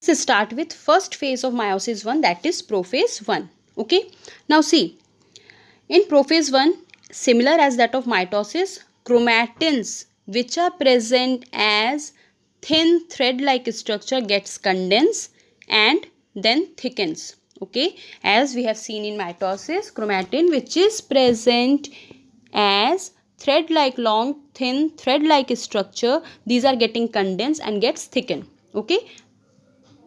Let's start with first phase of meiosis 1, that is prophase 1. Okay. Now see, in prophase 1, similar as that of mitosis, chromatins which are present as thin thread-like structure gets condensed and then thickens. Okay, as we have seen in mitosis, chromatin which is present as thread-like long thin thread-like structure, these are getting condensed and gets thickened. Okay.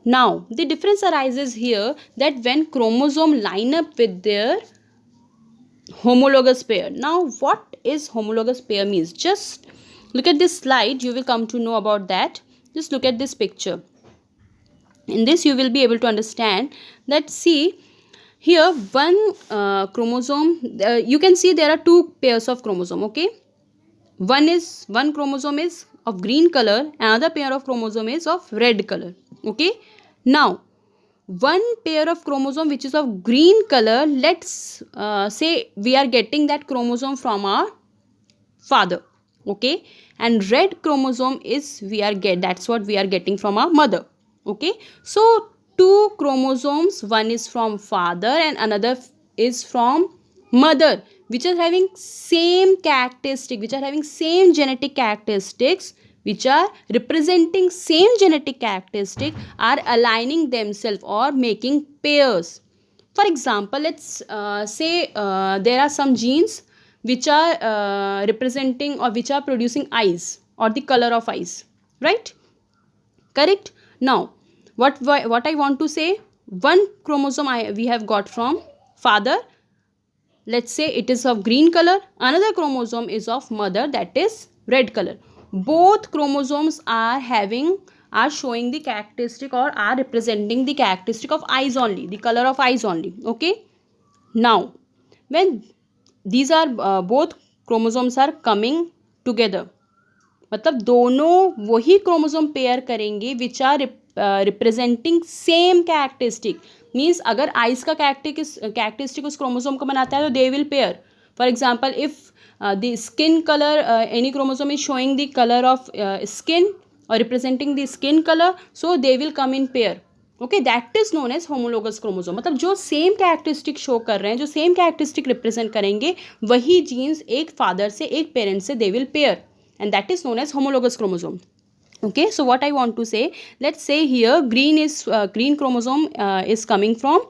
Now, the difference arises here that when chromosome line up with their homologous pair. Now, what is homologous pair means? Just look at this slide, you will come to know about that. Just look at this picture. In this, you will be able to understand that, see, here one chromosome, you can see there are two pairs of chromosome, okay? One chromosome is of green color, another pair of chromosome is of red color, okay? Now, one pair of chromosome which is of green color, let's say we are getting that chromosome from our father, okay, and red chromosome is that's what we are getting from our mother, okay. So two chromosomes, one is from father and another is from mother, which are having same characteristic, which are having same genetic characteristics, which are representing same genetic characteristic, are aligning themselves or making pairs. For example, let's say there are some genes which are representing or which are producing eyes or the color of eyes, right? Correct. Now, what I want to say, one chromosome we have got from father, let's say it is of green color, another chromosome is of mother, that is red color. Both chromosomes are showing the characteristic or are representing the characteristic of eyes only, the color of eyes only, okay. Now, when these are both chromosomes are coming together, मतलब दोनों वही chromosome pair करेंगे which are representing same characteristic, means अगर eyes का characteristic उस chromosome को बनाता है तो they will pair. For example, if the skin colour, any chromosome is showing the colour of skin और representing the skin colour, so they will come in pair. Okay, that is known as homologous chromosome. मतलब जो same characteristic show कर रहे हैं, जो same characteristic represent करेंगे, वही jeans एक फादर से एक पेरेंट से दे will pair, and that is known as homologous chromosome. Okay, so what I want to say, let's say here green chromosome is coming from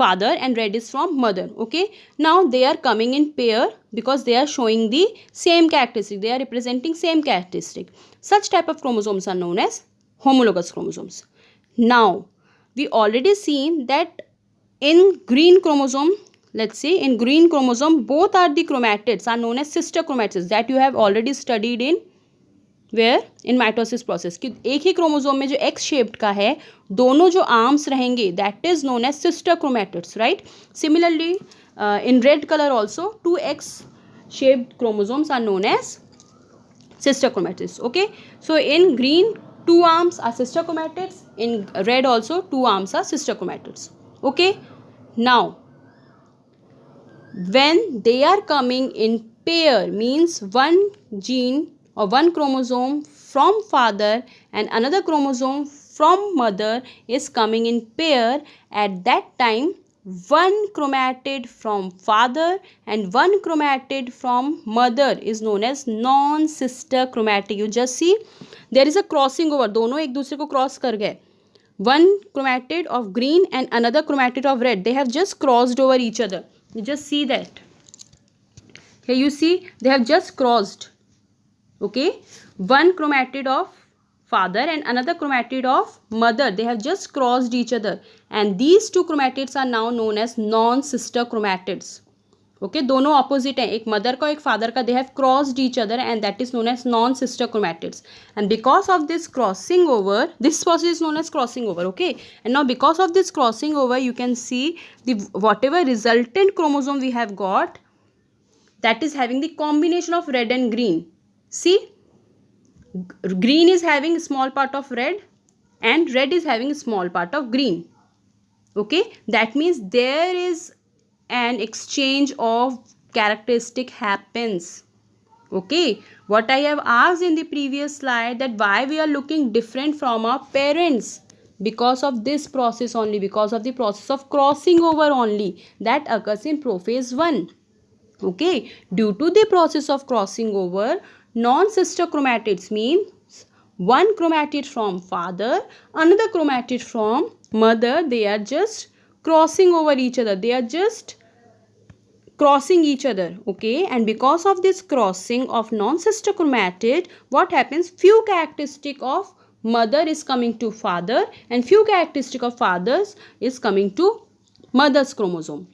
father and red is from mother. Okay, now they are coming in pair because they are showing the same characteristic, they are representing same characteristic. Such type of chromosomes are known as homologous chromosomes. Now, we already seen that in green chromosome, let's see, in green chromosome both are the chromatids are known as sister chromatids, that you have already studied in where in mitosis process कि एक ही chromosome में जो x shaped का है, दोनों जो arms रहेंगे, that is known as sister chromatids, right. Similarly in red color also two x shaped chromosomes are known as sister chromatids. Okay, so in green two arms are sister chromatids, in red also two arms are sister chromatids. Okay, now when they are coming in pair, means one gene or one chromosome from father and another chromosome from mother is coming in pair, at that time one chromatid from father and one chromatid from mother is known as non sister chromatid. You just see there is a crossing over, दोनों एक दूसरे को cross कर गए. One chromatid of green and another chromatid of red, they have just crossed over each other. You just see that here, you see they have just crossed. Okay, one chromatid of father and another chromatid of mother, they have just crossed each other, and these two chromatids are now known as non sister chromatids. Okay, दोनों opposite हैं, एक mother का एक father का, they have crossed each other and that is known as non sister chromatids. And because of this crossing over, this process is known as crossing over. Okay, and now because of this crossing over, you can see the whatever resultant chromosome we have got, that is having the combination of red and green. See, green is having a small part of red and red is having a small part of green. Okay, that means there is an exchange of characteristic happens. Okay, what I have asked in the previous slide, that why we are looking different from our parents, because of this process only, because of the process of crossing over only that occurs in prophase 1. Okay, due to the process of crossing over, non-sister chromatids means one chromatid from father, another chromatid from mother, they are just crossing over each other, they are just crossing each other. Okay, and because of this crossing of non-sister chromatid, what happens, few characteristic of mother is coming to father and few characteristic of fathers is coming to mother's chromosome.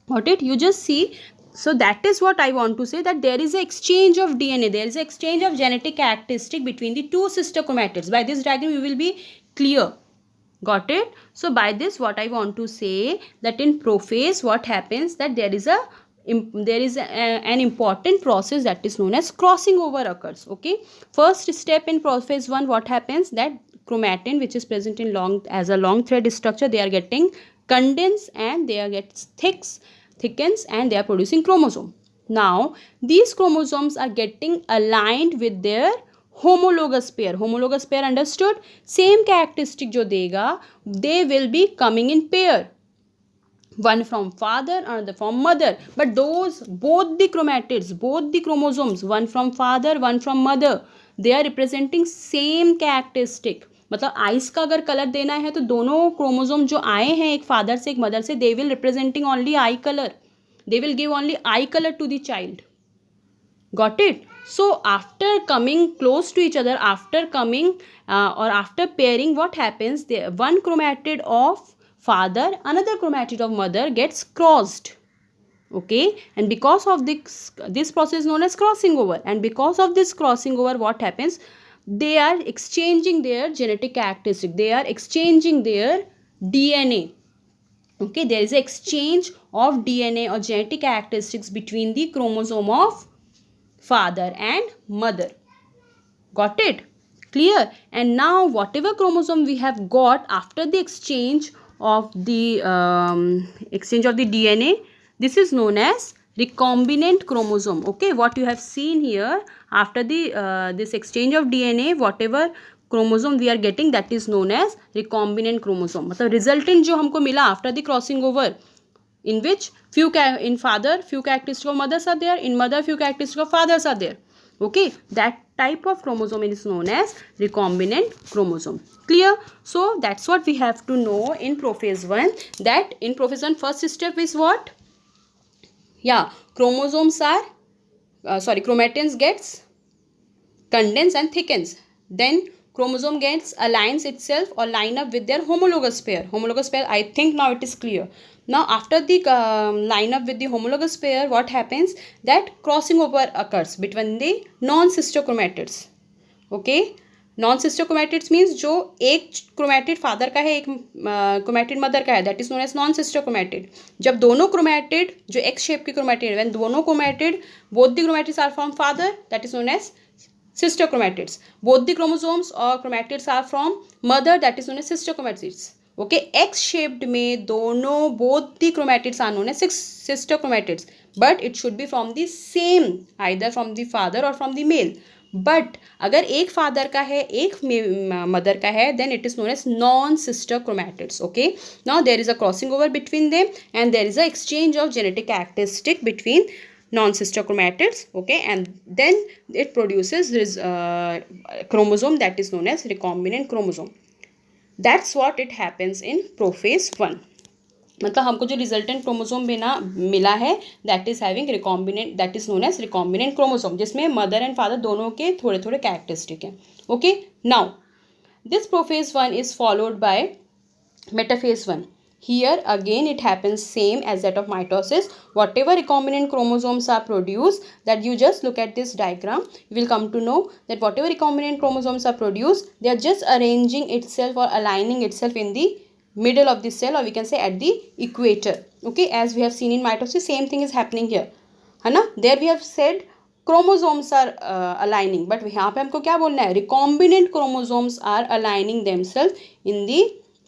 Got it? You just see. So that is what I want to say, that there is an exchange of DNA, there is an exchange of genetic characteristic between the two sister chromatids. By this diagram you will be clear. Got it? So by this what I want to say, that in prophase what happens, that there is an important process that is known as crossing over occurs. Okay, first step in prophase 1, what happens, that chromatin which is present in as a long thread structure, they are getting condensed and they are thickens and they are producing chromosome. Now these chromosomes are getting aligned with their homologous pair. Homologous pair understood? Same characteristic जो देगा, they will be coming in pair, one from father, another from mother. But those both the chromatids, both the chromosomes, one from father, one from mother, they are representing same characteristic. मतलब ice का अगर colour देना है तो दोनों chromosome जो आए हैं एक फादर से एक मदर से, they will representing only I colour, they will give only eye color to the child. Got it? So after coming close to each other, after coming or after pairing, what happens, the one chromatid of father, another chromatid of mother gets crossed. Okay, and because of this process known as crossing over, and because of this crossing over, what happens, they are exchanging their genetic characteristic, they are exchanging their DNA. Okay, there is an exchange of DNA or genetic characteristics between the chromosome of father and mother. Got it? Clear? And now whatever chromosome we have got after the exchange of the DNA, this is known as recombinant chromosome. Okay, what you have seen here, after the this exchange of DNA, whatever chromosome we are getting, that is known as recombinant chromosome. मतलब resultant जो हमको मिला after the crossing over, in which in father few characteristics of mothers are there, in mother few characteristics of fathers are there. Okay, that type of chromosome is known as recombinant chromosome. Clear? So that's what we have to know in prophase 1, that in prophase 1 first step is what? Yeah, chromosomes are chromatins gets condensed and thickens, then chromosome gets aligns itself or line up with their homologous pair. Homologous pair, I think now it is clear. Now after the line up with the homologous pair, what happens, that crossing over occurs between the non-sister chromatids. Okay, non-sister chromatids means जो एक chromatid father का है, एक chromatid mother का है, that is known as non-sister chromatid. जब दोनों chromatid जो X shape की chromatid, when दोनों chromatid, both the chromatids are from father, that is known as sister chromatids. Both the chromosomes or chromatids are from mother, that is known as sister chromatids. Okay, X shaped में दोनों both the chromatids are known as sister chromatids, but it should be from the same, either from the father or from the male. But अगर एक father का है एक mother का है, then it is known as non-sister chromatids. Okay, now there is a crossing over between them and there is a exchange of genetic characteristic between non-sister chromatids. Okay, and then it produces chromosome that is known as recombinant chromosome. That's what it happens in prophase 1. मतलब हमको जो resultant chromosome मिला है, that is having recombinant, that is known as recombinant chromosome, जिसमें mother and father दोनों के थोड़े थोड़े कैरेक्टरिस्टिक हैं. Okay, now this prophase 1 is followed by metaphase 1. Here again it happens same as that of mitosis. Whatever recombinant chromosomes are produced, that you just look at this diagram, you will come to know that whatever recombinant chromosomes are produced, they are just arranging itself or aligning itself in the middle of the cell, or we can say at the equator. Okay, as we have seen in mitosis, same thing is happening here, है ना. There we have said chromosomes are aligning, but यहाँ पे हमको क्या बोलना है, recombinant chromosomes are aligning themselves in the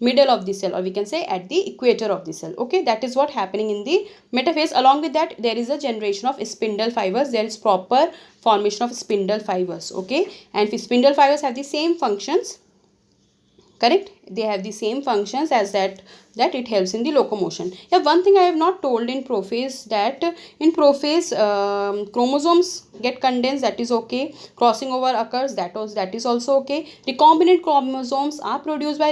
middle of the cell, or we can say at the equator of the cell. Okay, that is what happening in the metaphase. Along with that, there is a generation of spindle fibers, there is proper formation of spindle fibers. Okay, and spindle fibers have the same functions. correct? They have the same functions as that it helps in the locomotion. Yeah, one thing I have not told in prophase, that in prophase chromosomes get condensed, that is okay. Crossing over occurs, that is also okay. Recombinant chromosomes are produced by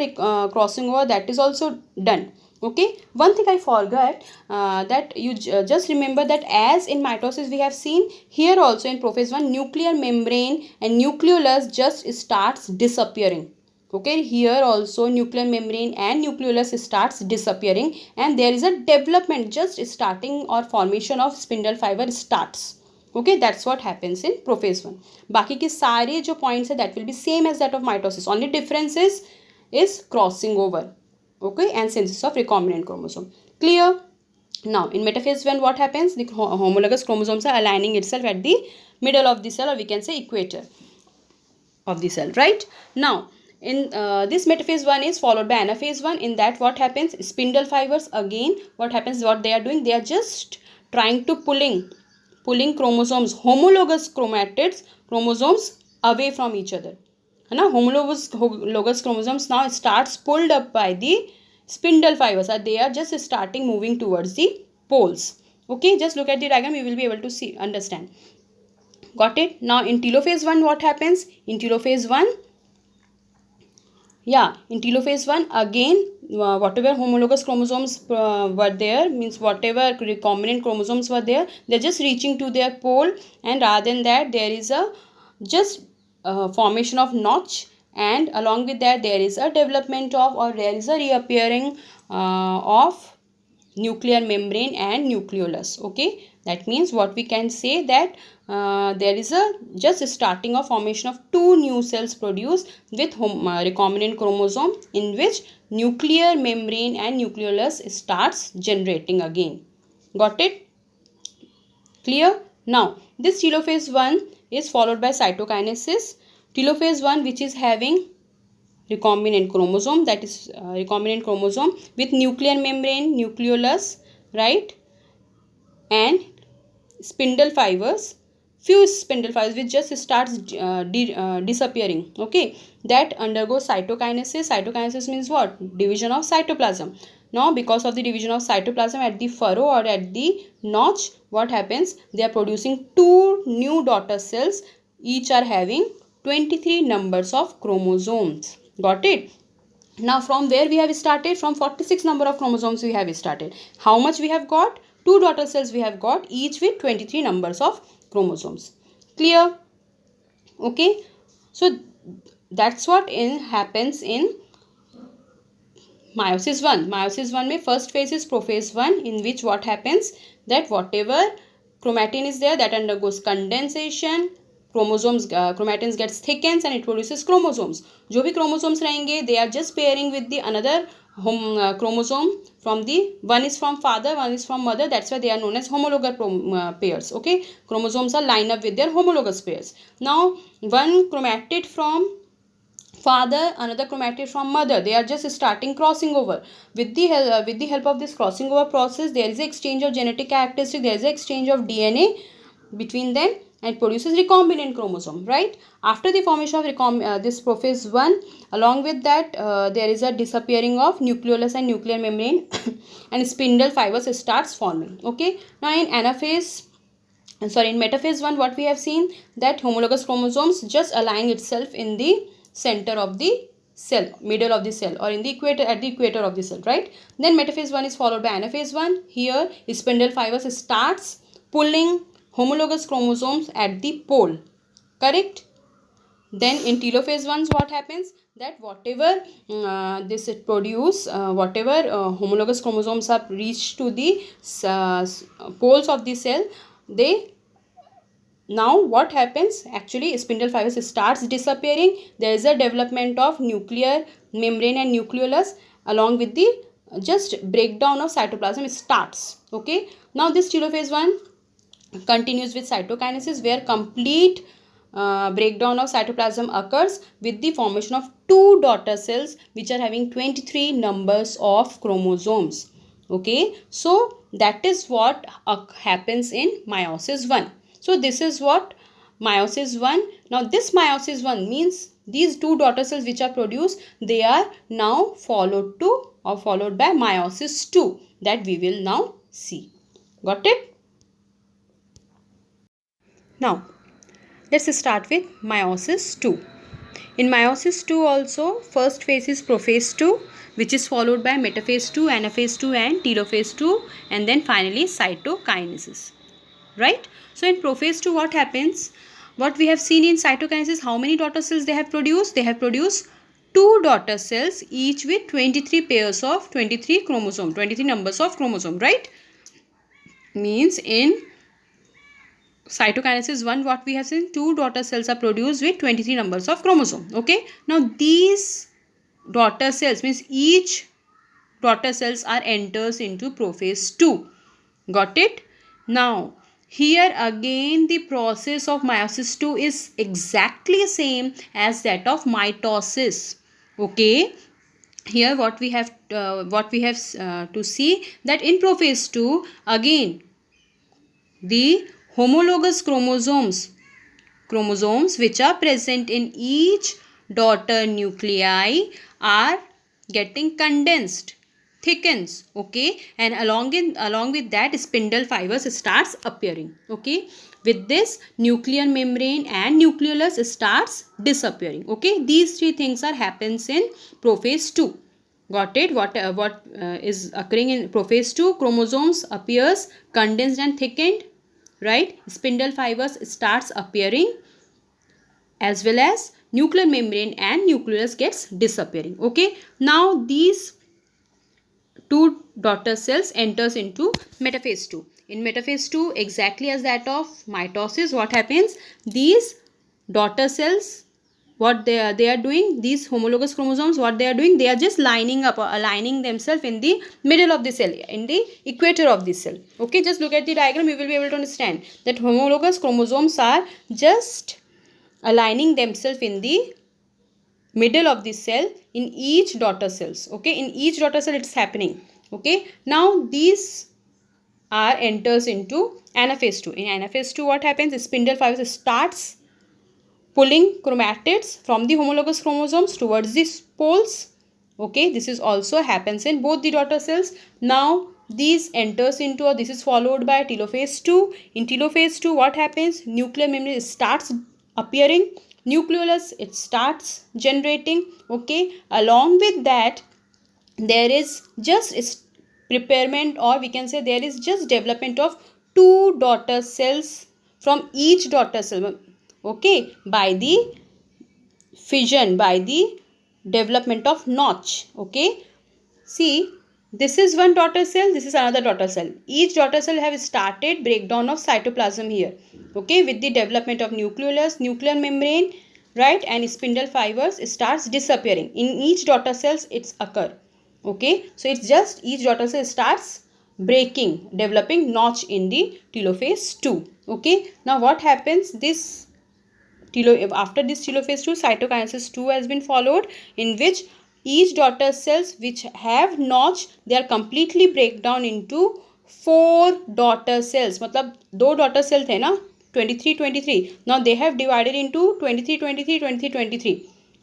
crossing over, that is also done. Okay, one thing I forgot, that you just remember that as in mitosis we have seen, here also in prophase 1 nuclear membrane and nucleolus just starts disappearing. Okay, here also nuclear membrane and nucleolus starts disappearing, and there is a development just starting, or formation of spindle fiber starts. Okay, that's what happens in prophase 1. बाकी के सारे जो points है that will be same as that of mitosis, only difference is crossing over, okay, and synthesis of recombinant chromosome. Clear? Now in metaphase 1 what happens, the homologous chromosomes are aligning itself at the middle of the cell, or we can say equator of the cell, right? Now in this metaphase 1 is followed by anaphase 1. In that what happens, spindle fibers again, what happens, what they are doing, they are just trying to pulling chromosomes, homologous chromatids, chromosomes away from each other. है ना, homologous chromosomes now starts pulled up by the spindle fibers, or they are just starting moving towards the poles. Okay, just look at the diagram, you will be able to see, understand. Got it? Now in telophase 1 what happens, in telophase 1, yeah, in telophase 1 again, whatever homologous chromosomes were there, means whatever recombinant chromosomes were there, they're just reaching to their pole, and rather than that there is a just formation of notch, and along with that there is a development of, or there is a reappearing of nuclear membrane and nucleolus. Okay, that means what we can say, that there is a just starting of formation of two new cells produced with recombinant chromosome, in which nuclear membrane and nucleolus starts generating again. Got it? Clear? Now this telophase 1 is followed by cytokinesis. Telophase 1 which is having recombinant chromosome, that is recombinant chromosome with nuclear membrane, nucleolus, right, and spindle fibers, few spindle fibers which just starts disappearing. Okay, that undergoes cytokinesis. Cytokinesis means what? Division of cytoplasm. Now because of the division of cytoplasm at the furrow or at the notch, what happens, they are producing two new daughter cells, each are having 23 numbers of chromosomes. Got it? Now from where we have started, from 46 number of chromosomes we have started. How much we have got? Two daughter cells we have got, each with 23 numbers of chromosomes. Clear? Okay, so that's what happens in meiosis 1. Meiosis 1 mein first phase is prophase 1, in which what happens, that whatever chromatin is there, that undergoes condensation, chromosomes chromatins gets thickens and it produces chromosomes. जो भी chromosomes रहेंगे, they are just pairing with the another chromosome from the, one is from father, one is from mother, that's why they are known as homologous pairs. Okay, chromosomes are lined up with their homologous pairs. Now one chromatid from father, another chromatid from mother, they are just starting crossing over. With the help of this crossing over process, there is an exchange of genetic characteristics, there is an exchange of DNA between them, and produces recombinant chromosome, right? After the formation of this prophase 1, along with that there is a disappearing of nucleolus and nuclear membrane and spindle fibers starts forming. Okay, now in metaphase 1 what we have seen, that homologous chromosomes just align itself in the center of the cell, middle of the cell, or in the equator, at the equator of the cell, right? Then metaphase 1 is followed by anaphase 1. Here spindle fibers starts pulling homologous chromosomes at the pole, correct? Then in telophase 1 what happens, that whatever this it produce, whatever homologous chromosomes are reached to the poles of the cell, they, now what happens, actually spindle fibers starts disappearing, there is a development of nuclear membrane and nucleolus, along with the just breakdown of cytoplasm starts. Okay, now this telophase 1 continues with cytokinesis, where complete breakdown of cytoplasm occurs with the formation of two daughter cells which are having 23 numbers of chromosomes. Okay, so that is what happens in meiosis 1. So this is what meiosis 1. Now this meiosis 1 means these two daughter cells which are produced, they are now followed by meiosis 2 that we will now see. Got it? Now let's start with meiosis 2. In meiosis 2 also, first phase is prophase 2, which is followed by metaphase 2, anaphase 2 and telophase 2, and then finally cytokinesis. Right? So in prophase 2 what happens? What we have seen in cytokinesis, how many daughter cells they have produced? They have produced 2 daughter cells, each with 23 pairs of 23 chromosome, 23 numbers of chromosome, right? Means in cytokinesis 1 what we have seen, 2 daughter cells are produced with 23 numbers of chromosome. Okay, now these daughter cells, means each daughter cells are enters into prophase 2. Got it? Now here again the process of meiosis 2 is exactly same as that of mitosis. Okay, here what we have to see that in prophase 2 again the homologous chromosomes which are present in each daughter nuclei are getting condensed, thickens, okay, and along with that spindle fibers starts appearing. Okay, with this nuclear membrane and nucleolus starts disappearing. Okay, these three things are happens in prophase 2. Got it? What is occurring in prophase 2? Chromosomes appears condensed and thickened, right? Spindle fibers starts appearing, as well as nuclear membrane and nucleus gets disappearing. Okay, now these two daughter cells enters into metaphase 2. In metaphase 2, exactly as that of mitosis, what happens? These daughter cells, what they are doing, these homologous chromosomes, what they are doing, they are just lining up or aligning themselves in the middle of the cell, in the equator of the cell. Okay, just look at the diagram, you will be able to understand that homologous chromosomes are just aligning themselves in the middle of the cell in each daughter cells. Okay, in each daughter cell it's happening. Okay, now these are enters into anaphase 2. In anaphase 2 what happens? Spindle fibers starts pulling chromatids from the homologous chromosomes towards the poles. Okay, this is also happens in both the daughter cells. Now these enters into, or this is followed by telophase 2. In telophase 2 what happens? Nuclear membrane starts appearing, nucleolus it starts generating. Okay, along with that there is just preparement, or we can say there is just development of 2 daughter cells from each daughter cell. Okay, by the fission, by the development of notch. Okay, see, this is one daughter cell, this is another daughter cell. Each daughter cell have started breakdown of cytoplasm here. Okay, with the development of nucleolus, nuclear membrane, right, and spindle fibers starts disappearing. In each daughter cells it's occur. Okay, so it's just each daughter cell starts breaking, developing notch in the telophase 2. Okay, now what happens? This after this telophase 2, cytokinesis 2 has been followed, in which each daughter cells which have notch, they are completely break down into 4 daughter cells. मतलब 2 daughter cells थे ना, 23 now they have divided into 23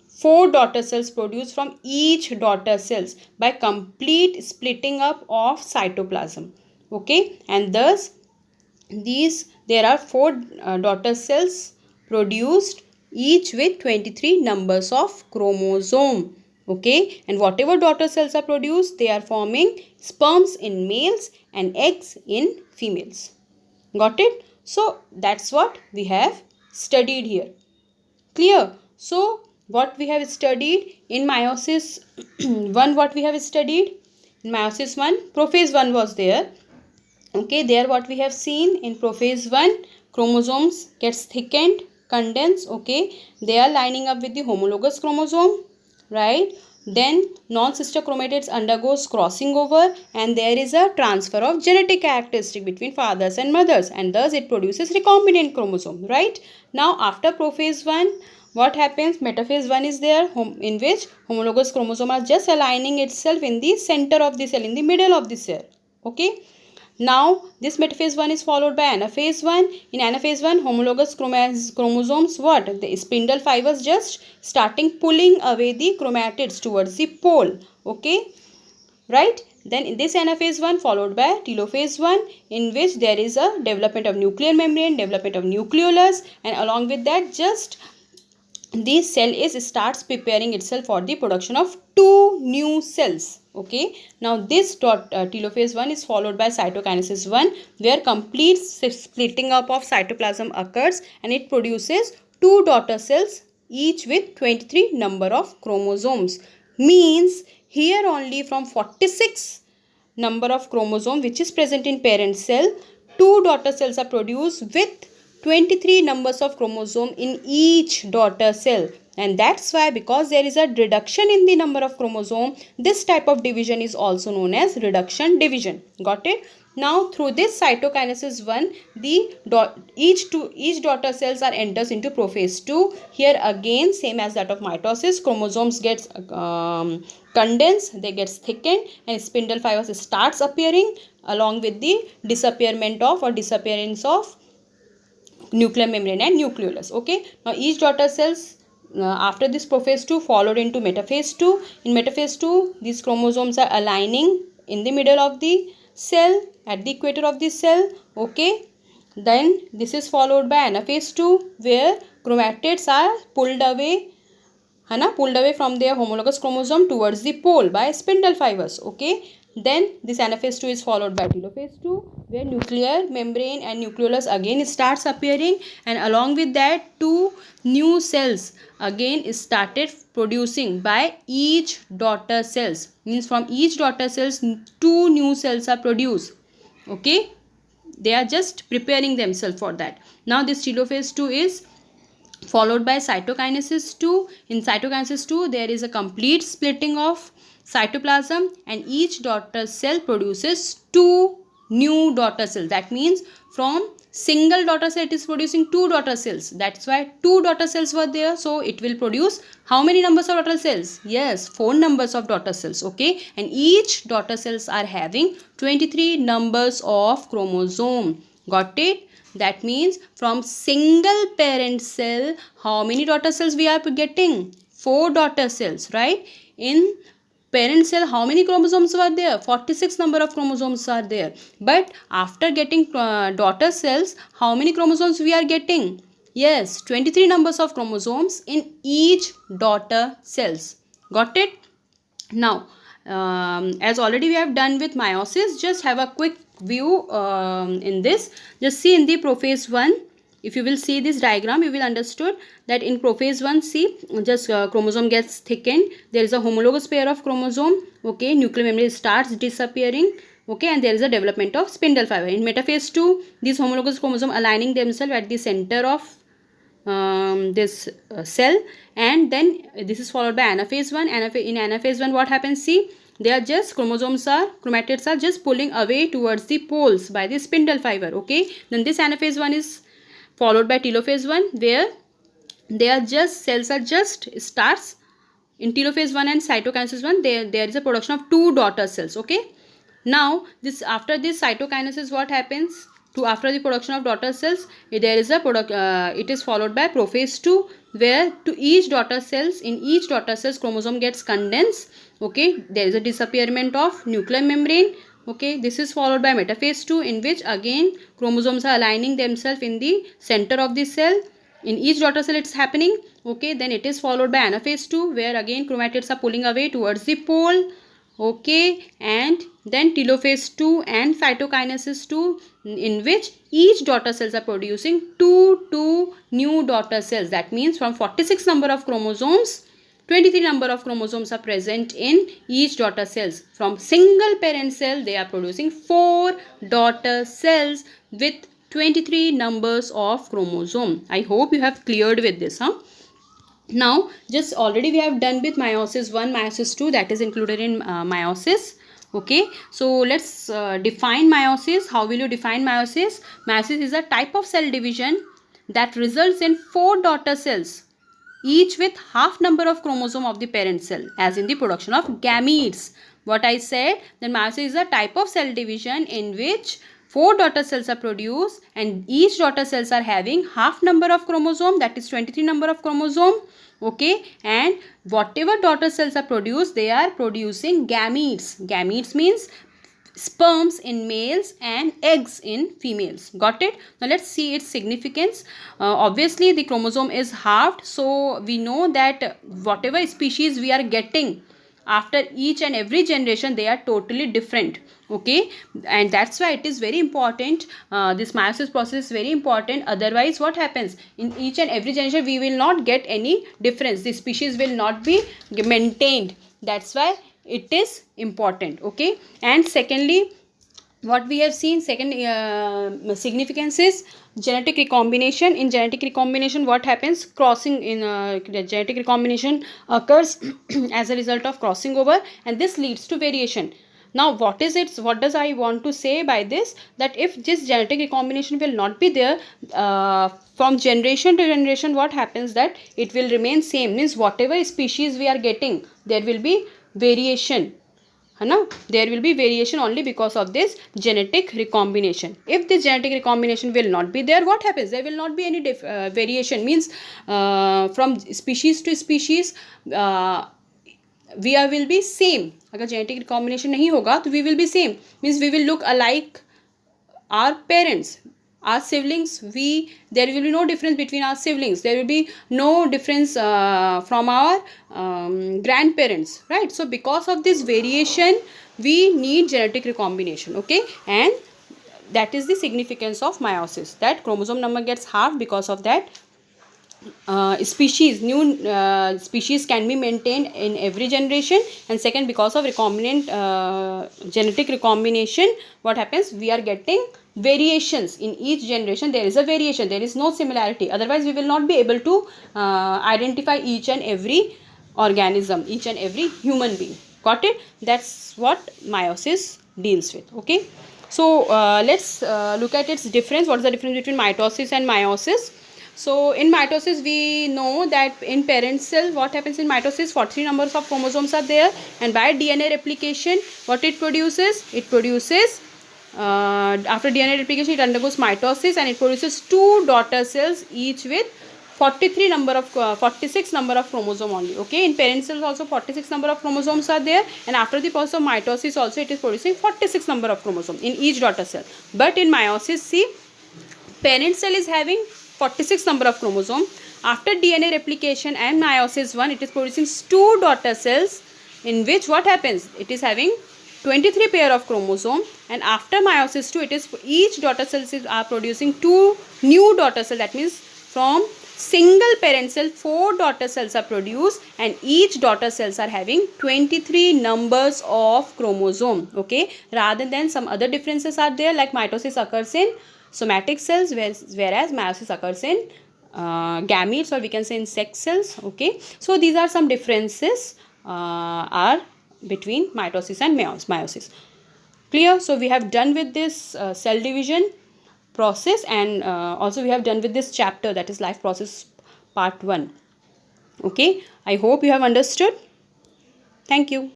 4 daughter cells produced from each daughter cells by complete splitting up of cytoplasm. Okay, and thus there are 4 daughter cells produced, each with 23 numbers of chromosome. Okay, and whatever daughter cells are produced, they are forming sperms in males and eggs in females. Got it? So that's what we have studied here. Clear? So what we have studied in meiosis 1, what we have studied in meiosis 1, prophase 1 was there. Okay, there what we have seen in prophase 1, chromosomes gets thickened, condensed. Okay, they are lining up with the homologous chromosome, right? Then non-sister chromatids undergoes crossing over, and there is a transfer of genetic characteristic between fathers and mothers, and thus it produces recombinant chromosome, right? Now after prophase 1, what happens? Metaphase 1 is there, in which homologous chromosome are just aligning itself in the center of the cell, in the middle of the cell. Okay, Now this metaphase 1 is followed by anaphase 1. In anaphase 1, homologous chromosomes, what? The spindle fibers just starting pulling away the chromatids towards the pole. Okay, right? Then in this anaphase 1 followed by telophase 1, in which there is a development of nuclear membrane, development of nucleolus, and along with that just the cell starts preparing itself for the production of two new cells. Okay, now this telophase 1 is followed by cytokinesis 1, where complete splitting up of cytoplasm occurs and it produces two daughter cells, each with 23 number of chromosomes. Means here only from 46 number of chromosome which is present in parent cell, two daughter cells are produced with 23 numbers of chromosome in each daughter cell, and that's why, because there is a reduction in the number of chromosome, this type of division is also known as reduction division. Got it? Now through this cytokinesis 1, each daughter cells are enters into prophase 2. Here again same as that of mitosis, chromosomes gets condensed, they gets thickened, and spindle fibers starts appearing along with the disappearance of nuclear membrane and nucleolus. Okay, now each daughter cells after this prophase 2 followed into metaphase 2. In metaphase 2, these chromosomes are aligning in the middle of the cell, at the equator of the cell. Okay, then this is followed by anaphase 2, where chromatids are pulled away from their homologous chromosome towards the pole by spindle fibers. Okay, then this anaphase 2 is followed by telophase 2, where nuclear membrane and nucleolus again starts appearing, and along with that two new cells again is started producing by each daughter cells. Means from each daughter cells two new cells are produced. Okay, they are just preparing themselves for that. Now this telophase 2 is followed by cytokinesis 2. In cytokinesis 2, there is a complete splitting of cytoplasm, and each daughter cell produces two new daughter cells. That means from single daughter cell it is producing two daughter cells. That's why two daughter cells were there. So it will produce how many numbers of daughter cells? Yes, 4 numbers of daughter cells. Okay, and each daughter cells are having 23 numbers of chromosome. Got it? That means from single parent cell, how many daughter cells we are getting? 4 daughter cells, right? In parent cell, how many chromosomes were there? 46 number of chromosomes are there. But after getting daughter cells, how many chromosomes we are getting? Yes, 23 numbers of chromosomes in each daughter cells. Got it? Now, as already we have done with meiosis, just have a quick view in this. Just see in the prophase 1, if you will see this diagram, you will understood that in prophase 1, see, just chromosome gets thickened, there is a homologous pair of chromosome. Okay, nuclear membrane starts disappearing. Okay, and there is a development of spindle fiber. In metaphase 2, these homologous chromosome aligning themselves at the center of this cell, and then this is followed by anaphase 1. In anaphase 1, what happens? See, they are just chromatids are just pulling away towards the poles by the spindle fiber. Okay, then this anaphase 1 is followed by telophase 1, where they are just cells are just starts in telophase 1 and cytokinesis 1. There is a production of two daughter cells. Okay, now this after this cytokinesis, what happens? After the production of daughter cells, there is a it is followed by prophase 2, where to each daughter cells, in each daughter cells chromosome gets condensed. Okay, there is a disappearance of nuclear membrane. Okay, this is followed by metaphase 2, in which again chromosomes are aligning themselves in the center of the cell. In each daughter cell it's happening. Okay, then it is followed by anaphase 2, where again chromatids are pulling away towards the pole. Okay, and then telophase 2 and cytokinesis 2, in which each daughter cells are producing two new daughter cells. That means from 46 number of chromosomes, 23 number of chromosomes are present in each daughter cells. From single parent cell, they are producing 4 daughter cells with 23 numbers of chromosome. I hope you have cleared with this. Now, just already we have done with meiosis 1, meiosis 2, that is included in meiosis. Okay, so let's define meiosis. How will you define meiosis? Meiosis is a type of cell division that results in 4 daughter cells, each with half number of chromosome of the parent cell, as in the production of gametes. what I said, then meiosis is a type of cell division in which 4 daughter cells are produced, and each daughter cells are having half number of chromosome, that is 23 number of chromosome. Okay, and whatever daughter cells are produced, they are producing gametes. Gametes means sperms in males and eggs in females. Got it? Now let's see its significance. Obviously the chromosome is halved, so we know that whatever species we are getting after each and every generation, they are totally different. Okay, and that's why it is very important, this meiosis process is very important. Otherwise what happens, in each and every generation we will not get any difference, the species will not be maintained. That's why it is important. Okay, and secondly, what we have seen, second significance is genetic recombination. In genetic recombination, what happens, crossing in genetic recombination occurs as a result of crossing over, and this leads to variation. Now what is it, what does I want to say by this, that if this genetic recombination will not be there, from generation to generation, what happens, that it will remain same, means whatever species we are getting, there will be variation. There will be variation only because of this genetic recombination. If this genetic recombination will not be there, what happens, there will not be any variation, means from species to species we will be same. अगर genetic recombination नहीं होगा तो we will be same, means we will look alike our parents, our siblings, there will be no difference between our siblings, there will be no difference from our grandparents, right? So because of this variation we need genetic recombination. Okay, and that is the significance of meiosis, that chromosome number gets halved, because of that new species can be maintained in every generation. And second, because of recombinant genetic recombination, what happens, we are getting variations in each generation. There is a variation, there is no similarity, otherwise we will not be able to identify each and every organism, each and every human being. Got it? That's what meiosis deals with. Okay, so let's look at its difference. What is the difference between mitosis and meiosis? So in mitosis we know that in parent cell, what happens in mitosis, 43 numbers of chromosomes are there, and by DNA replication what it produces, after DNA replication it undergoes mitosis and it produces 2 daughter cells, each with 46 number of chromosome only. Okay, in parent cells also 46 number of chromosomes are there, and after the process of mitosis also it is producing 46 number of chromosome in each daughter cell. But in meiosis, see, parent cell is having 46 number of chromosome. After DNA replication and meiosis 1, it is producing 2 daughter cells, in which what happens, it is having 23 pair of chromosome, and after meiosis 2, it is each daughter cells are producing 2 new daughter cells. That means from single parent cell 4 daughter cells are produced, and each daughter cells are having 23 numbers of chromosome. Okay, rather than some other differences are there, like mitosis occurs in somatic cells, whereas meiosis occurs in gametes, or we can say in sex cells. Okay, so these are some differences are between mitosis and meiosis. Clear? So we have done with this cell division process, and also we have done with this chapter, that is life process part 1. Okay, I hope you have understood. Thank you.